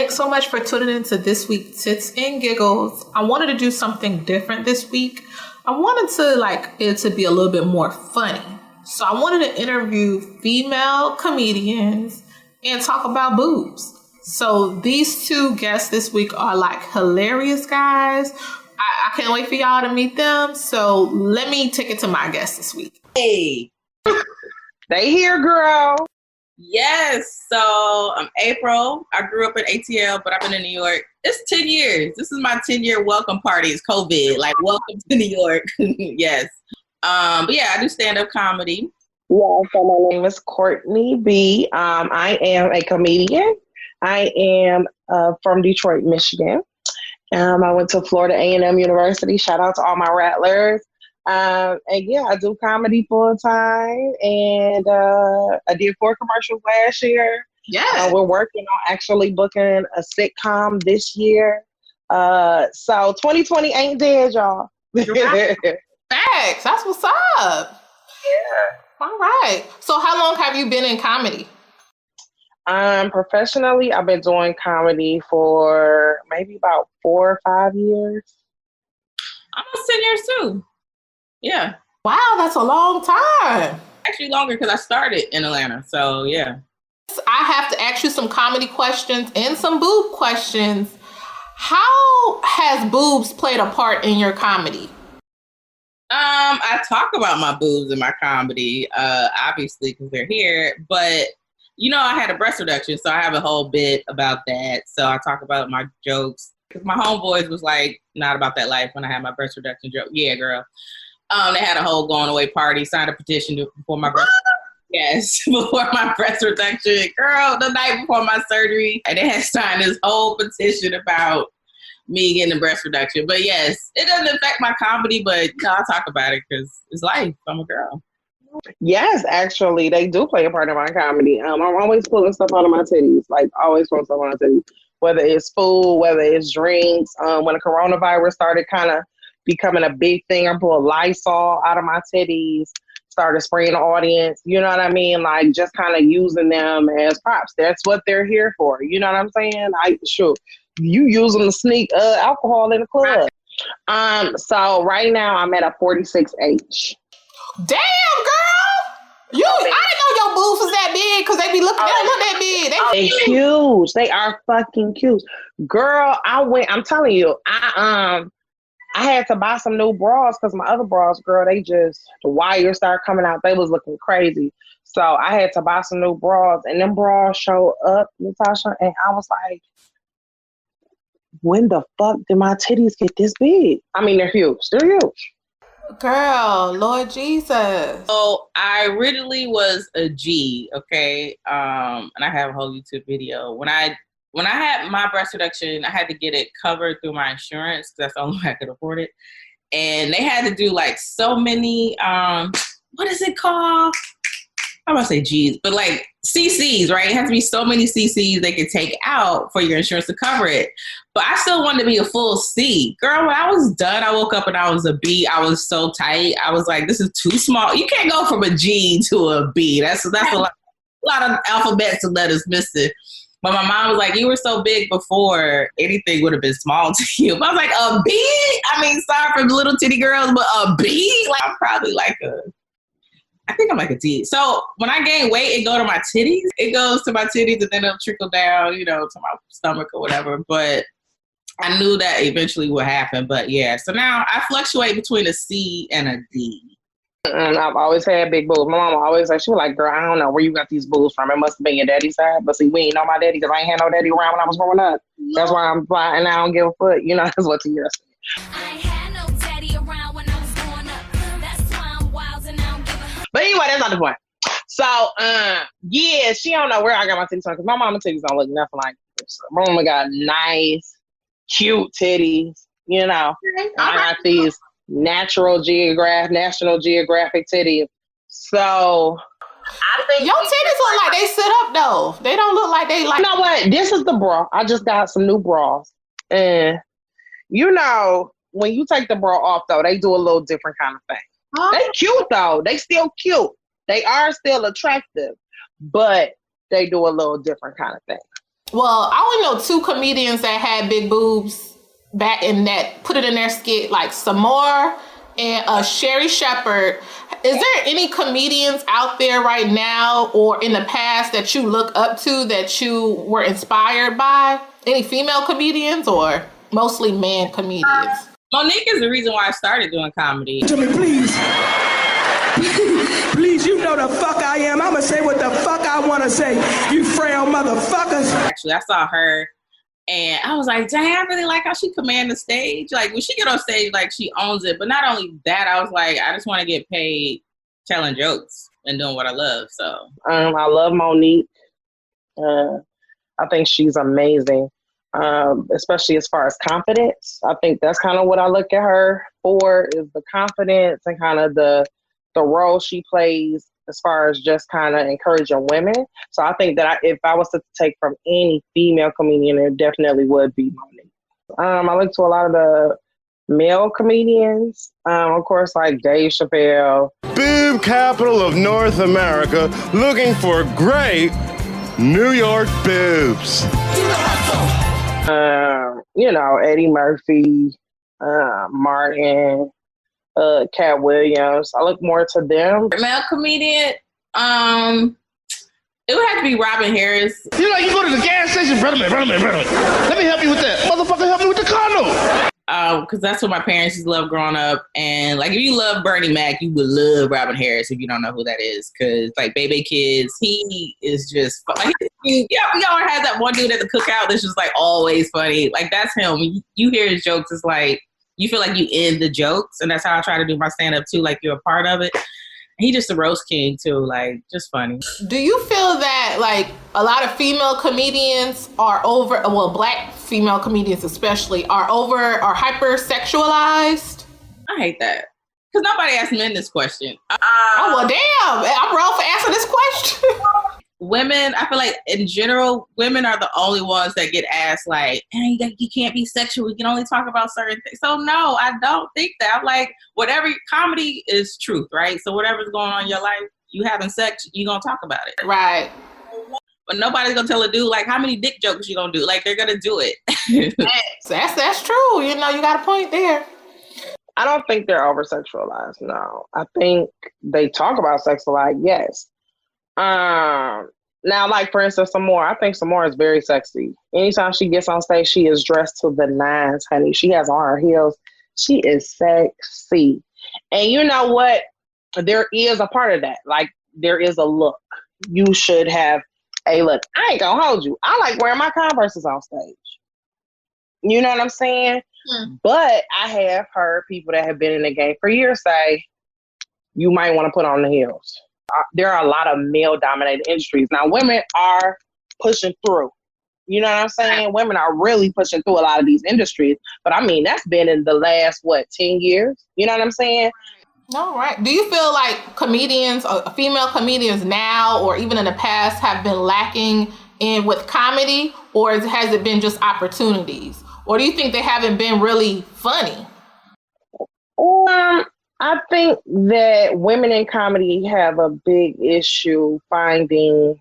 Thanks so much for tuning in to this week's Tits and Giggles. I wanted to do something different this week. I wanted to it to be a little bit more funny. So I wanted to interview female comedians and talk about boobs. So these two guests this week are hilarious guys. I can't wait for y'all to meet them. So let me take it to my guests this week. Hey. They here, girl. Yes. So I'm April. I grew up in ATL, but I've been in New York. It's 10 years. This is my 10-year welcome party. It's COVID. Welcome to New York. Yes. But yeah, I do stand-up comedy. Yeah, so my name is Courtney B. I am a comedian. I am from Detroit, Michigan. I went to Florida A&M University. Shout out to all my Rattlers. And yeah, I do comedy full time. And I did 4 commercials last year. Yeah. We're working on actually booking a sitcom this year. So 2020 ain't dead, y'all. Facts. That's what's up. Yeah. All right. So how long have you been in comedy? Professionally, I've been doing comedy for maybe about 4 or 5 years. Almost 10 years too. Yeah. Wow, that's a long time. Actually longer because I started in Atlanta. So yeah. I have to ask you some comedy questions and some boob questions. How has boobs played a part in your comedy? I talk about my boobs in my comedy, obviously because they're here, but I had a breast reduction, so I have a whole bit about that. So I talk about my jokes because my homeboys was not about that life when I had my breast reduction joke. Yeah, girl. They had a whole going away party, signed a petition before my breast. Yes, before my breast reduction, girl. The night before my surgery, and they had signed this whole petition about me getting a breast reduction. But yes, it doesn't affect my comedy, but I'll talk about it because it's life. I'm a girl. Yes, actually, they do play a part in my comedy. I'm always pulling stuff out of my titties, always pulling stuff out of my titties, whether it's food, whether it's drinks. When the coronavirus started kind of becoming a big thing, I pulled Lysol out of my titties, started spraying the audience. You know what I mean? Just kind of using them as props. That's what they're here for. You know what I'm saying? You use them to sneak alcohol in the club. So right now I'm at a 46H. Damn, girl! I didn't know your boobs was that big because they be looking. They don't look that big. They're huge. They are fucking huge, girl. I'm telling you, I had to buy some new bras because my other bras, girl, the wires started coming out. They was looking crazy. So I had to buy some new bras, and them bras showed up, Natasha, and I was like, when the fuck did my titties get this big? I mean, they're huge. They're huge. Girl, Lord Jesus. So I originally was a G, okay? And I have a whole YouTube video. When I had my breast reduction, I had to get it covered through my insurance because that's the only way I could afford it. And they had to do so many, what is it called? I'm going to say G's, but CCs, right? It has to be so many CCs they could take out for your insurance to cover it. But I still wanted to be a full C. Girl, when I was done, I woke up and I was a B. I was so tight. I was like, this is too small. You can't go from a G to a B. That's a lot of alphabets and letters missing. But my mom was like, you were so big before, anything would have been small to you. But I was like, a B? I mean, sorry for the little titty girls, but a B? I'm probably I think I'm a D. So when I gain weight, it go to my titties. It goes to my titties and then it'll trickle down, to my stomach or whatever. But I knew that eventually would happen. But yeah, so now I fluctuate between a C and a D. And I've always had big boobs. My mama always she was like, girl, I don't know where you got these boobs from. It must have been your daddy's side. But see, we ain't know my daddy because I ain't had no daddy around when I was growing up. That's why I'm flying and I don't give a fuck. That's what the year said. I ain't had no daddy around when I was growing up. That's why I'm wild and I don't give a... But anyway, that's not the point. So, yeah, she don't know where I got my titties from because my mama titties don't look nothing like this. My mama got nice, cute titties, I got these National Geographic titties. So, I think your titties look like they sit up though. They don't look like they You know what? This is the bra. I just got some new bras, and when you take the bra off though, they do a little different kind of thing. Huh? They cute though. They still cute. They are still attractive, but they do a little different kind of thing. Well, I only know two comedians that had big boobs back in that put it in their skit, like Samore and Sherry Shepherd. Is there any comedians out there right now or in the past that you look up to that you were inspired by? Any female comedians or mostly man comedians? Monique is the reason why I started doing comedy. To me, please. Please, you know the fuck I am. I'ma say what the fuck I wanna say, you frail motherfuckers. Actually, I saw her and I was like, dang, I really like how she command the stage. Like when she get on stage, like she owns it. But not only that, I was like, I just want to get paid telling jokes and doing what I love. So I love Monique. I think she's amazing, especially as far as confidence. I think that's kind of what I look at her for, is the confidence and kind of the role she plays as far as just kind of encouraging women. So I think that if I was to take from any female comedian, it definitely would be Monique. I look to a lot of the male comedians, of course, like Dave Chappelle. Boob capital of North America, looking for great New York boobs. Eddie Murphy, Martin, Cat Williams. I look more to them. Male comedian, it would have to be Robin Harris. You go to the gas station, brother man. Let me help you with that. Motherfucker, help me with the condo. Because that's what my parents used to love growing up. And like, if you love Bernie Mac, you would love Robin Harris if you don't know who that is. Because like Baby Kids, he is just like, y'all had that one dude at the cookout that's just like always funny. Like that's him. When you hear his jokes, it's like you feel like you in the jokes, and that's how I try to do my stand up too. Like you're a part of it. He just a roast king too, like just funny. Do you feel that like a lot of female comedians are black female comedians especially are hypersexualized? I hate that. Because nobody asked men this question. Oh, well, damn. I'm wrong for answering this question. Women, I feel like in general, women are the only ones that get asked like, hey, you can't be sexual. You can only talk about certain things. So no, I don't think that. I'm like, whatever, comedy is truth, right? So whatever's going on in your life, you having sex, you going to talk about it. Right. But nobody's going to tell a dude, like, how many dick jokes you going to do? Like, they're going to do it. That's true. You got a point there. I don't think they're over-sexualized, no. I think they talk about sex a lot, yes. Now, like, for instance, Samore, I think Samore is very sexy. Anytime she gets on stage, she is dressed to the nines, honey. She has on her heels. She is sexy. And you know what? There is a part of that. Like, there is a look. You should have a look. I ain't gonna hold you. I like wearing my Converses on stage. You know what I'm saying? But I have heard people that have been in the game for years say, you might want to put on the heels. There are a lot of male-dominated industries. Now, women are pushing through. You know what I'm saying? Women are really pushing through a lot of these industries. But, I mean, that's been in the last, 10 years? You know what I'm saying? All right. Do you feel like comedians, or female comedians now or even in the past have been lacking with comedy? Or has it been just opportunities? Or do you think they haven't been really funny? I think that women in comedy have a big issue finding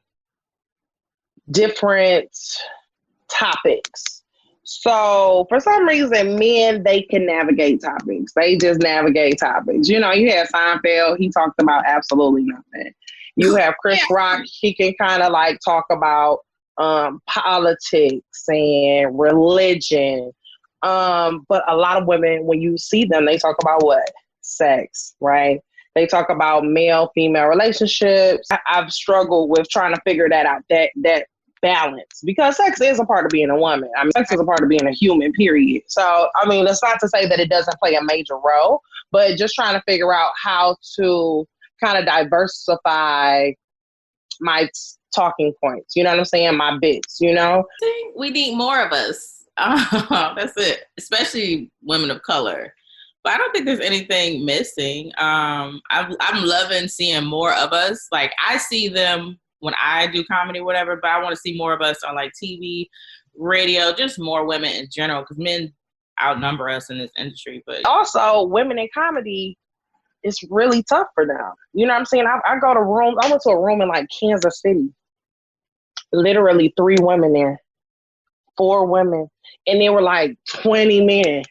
different topics. So for some reason, men, they can navigate topics. They just navigate topics. You have Seinfeld. He talked about absolutely nothing. You have Chris Rock. He can kind of like talk about politics and religion. But a lot of women, when you see them, they talk about what? Sex, right? They talk about male-female relationships. I've struggled with trying to figure that out, that balance, because sex is a part of being a woman. I mean, sex is a part of being a human, period. So, I mean, that's not to say that it doesn't play a major role, but just trying to figure out how to kind of diversify my talking points. You know what I'm saying? My bits, I think we need more of us. That's it. Especially women of color. But I don't think there's anything missing. I'm loving seeing more of us. Like, I see them when I do comedy or whatever, but I want to see more of us on like TV, radio, just more women in general, because men outnumber us in this industry. But also, women in comedy, it's really tough for them. You know what I'm saying? I go to rooms. I went to a room in like Kansas City. Literally 3 women there. 4 women, and there were like 20 men,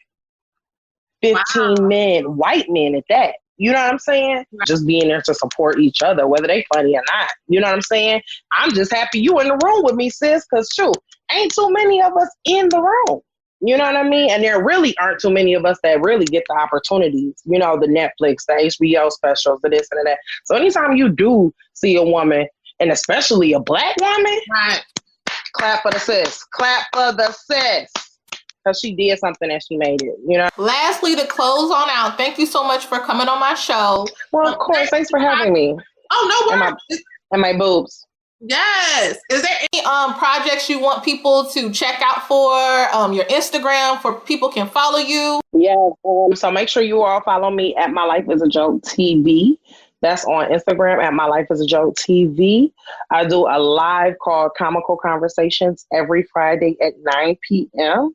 15 men, white men at that. You know what I'm saying? Just being there to support each other, whether they funny or not. You know what I'm saying? I'm just happy you in the room with me, sis, because shoot, ain't too many of us in the room. You know what I mean? And there really aren't too many of us that really get the opportunities, you know, the Netflix, the HBO specials, the this and that. So anytime you do see a woman, and especially a black woman, Right. clap for the sis. Clap for the sis. Because she did something and she made it, you know? Lastly, to close on out, thank you so much for coming on my show. Well, of course. Thanks for having me. Oh, no worries. And my boobs. Yes. Is there any projects you want people to check out for? Your Instagram, for people can follow you? Yeah. So make sure you all follow me at My Life Is a Joke TV. That's on Instagram at My Life Is a Joke TV. I do a live called Comical Conversations every Friday at 9 p.m.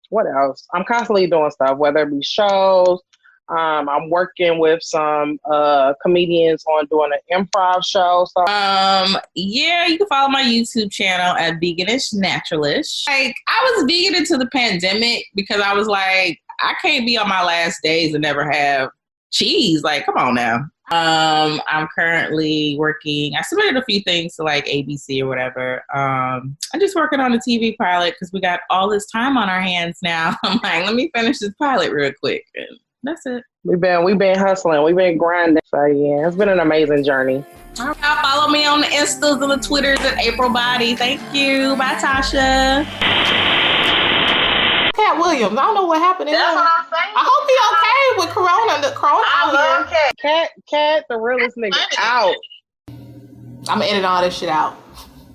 What else? I'm constantly doing stuff, whether it be shows. I'm working with some comedians on doing an improv show. So yeah, you can follow my YouTube channel at Veganish Naturalish. Like, I was vegan into the pandemic because I was like, I can't be on my last days and never have cheese. Like, come on now. I'm currently working. I submitted a few things to like ABC or whatever. I'm just working on a TV pilot because we got all this time on our hands now. I'm like, let me finish this pilot real quick. And that's it. We've been hustling. We've been grinding. So yeah, it's been an amazing journey. All right, follow me on the Instas and the Twitters at April Body. Thank you. Bye, Tasha. Cat Williams, I don't know what happened to him. That's what I'm saying. I hope he okay with Corona. The Corona out here. Cat, the realest nigga out. I'm gonna edit all this shit out.